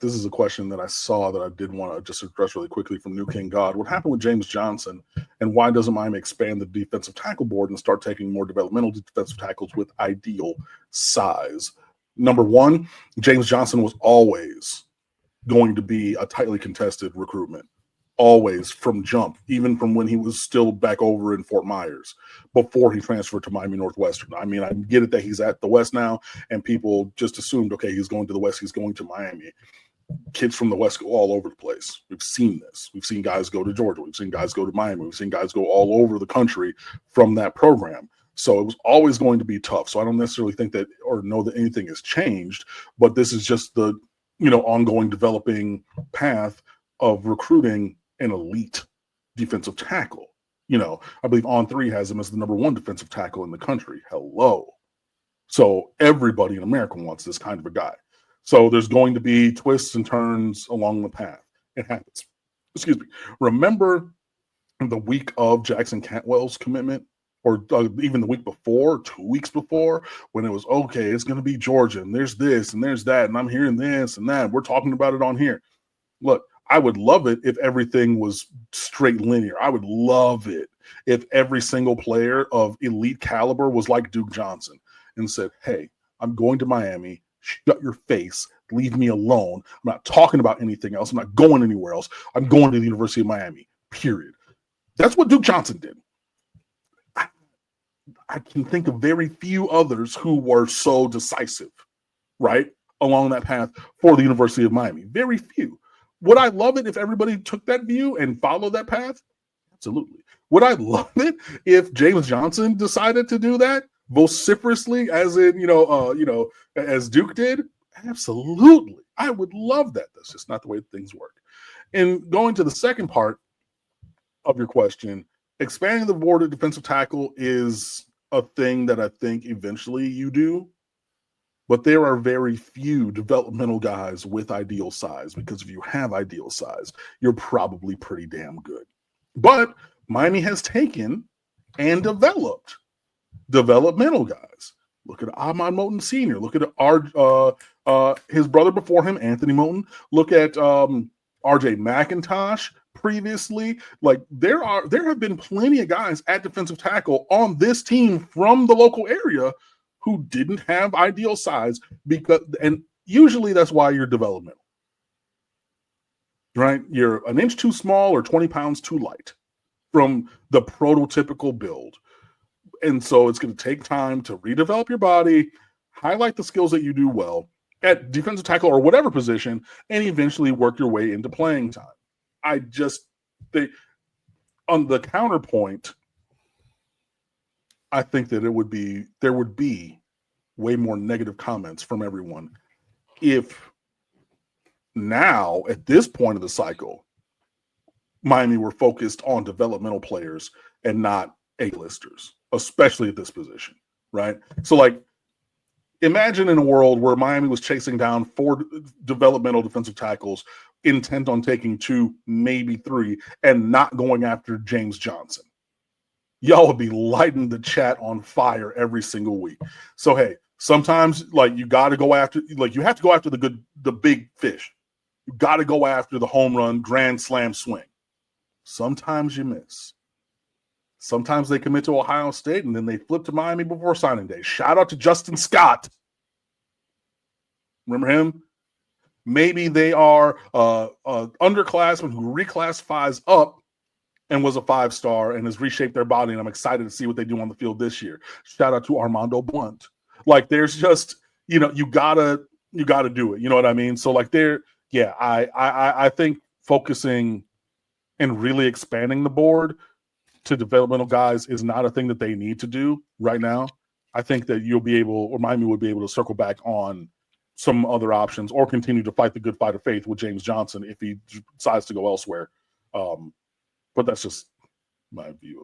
this is a question that I saw that I did want to just address really quickly from New King God. What happened with James Johnson, and why doesn't Miami expand the defensive tackle board and start taking more developmental defensive tackles with ideal size? Number one, James Johnson was always going to be a tightly contested recruitment. Always from jump, even from when he was still back over in Fort Myers before he transferred to Miami Northwestern. I mean, I get it that he's at the West now, and people just assumed, okay, he's going to the West, he's going to Miami. Kids from the West go all over the place. We've seen this. We've seen guys go to Georgia. We've seen guys go to Miami. We've seen guys go all over the country from that program. So it was always going to be tough. So I don't necessarily think that or know that anything has changed, but this is just the, ongoing developing path of recruiting an elite defensive tackle. I believe On3 has him as the number one defensive tackle in the country. Hello. So everybody in America wants this kind of a guy. So there's going to be twists and turns along the path. It happens. Excuse me. Remember the week of Jackson Cantwell's commitment, or even the week before, 2 weeks before, when it was, okay, it's going to be Georgia, and there's this, and there's that, and I'm hearing this and that. We're talking about it on here. Look, I would love it if everything was straight linear. I would love it if every single player of elite caliber was like Duke Johnson and said, hey, I'm going to Miami. Shut your face. Leave me alone. I'm not talking about anything else. I'm not going anywhere else. I'm going to the University of Miami, period. That's what Duke Johnson did. I can think of very few others who were so decisive, right, along that path for the University of Miami. Very few. Would I love it if everybody took that view and followed that path? Absolutely. Would I love it if James Johnson decided to do that vociferously, as in, as Duke did? Absolutely. I would love that. That's just not the way things work. And going to the second part of your question, expanding the board of defensive tackle is a thing that I think eventually you do. But there are very few developmental guys with ideal size, because if you have ideal size, you're probably pretty damn good. But Miami has taken and developed developmental guys. Look at Ahmad Moten Sr. Look at his brother before him, Anthony Moten. Look at RJ McIntosh previously. Like there have been plenty of guys at defensive tackle on this team from the local area who didn't have ideal size, and usually that's why you're developmental, right? You're an inch too small or 20 pounds too light from the prototypical build. And so it's going to take time to redevelop your body, highlight the skills that you do well at defensive tackle or whatever position, and eventually work your way into playing time. On the counterpoint, I think that there would be way more negative comments from everyone if now, at this point of the cycle, Miami were focused on developmental players and not A-listers, especially at this position, right? So, like, imagine in a world where Miami was chasing down 4 developmental defensive tackles, intent on taking 2, maybe 3, and not going after James Johnson. Y'all would be lighting the chat on fire every single week. So, hey, sometimes, like, you got to go after, like, you have to go after the big fish. You got to go after the home run, grand slam swing. Sometimes you miss. Sometimes they commit to Ohio State and then they flip to Miami before signing day. Shout out to Justin Scott. Remember him? Maybe they are an underclassman who reclassifies up and was a 5-star and has reshaped their body, and I'm excited to see what they do on the field this year. Shout out to Armando Blunt. Like, there's just, you gotta do it. You know what I mean? So, like, I think focusing and really expanding the board to developmental guys is not a thing that they need to do right now. I think that Miami would be able to circle back on some other options or continue to fight the good fight of faith with James Johnson if he decides to go elsewhere. But that's just my view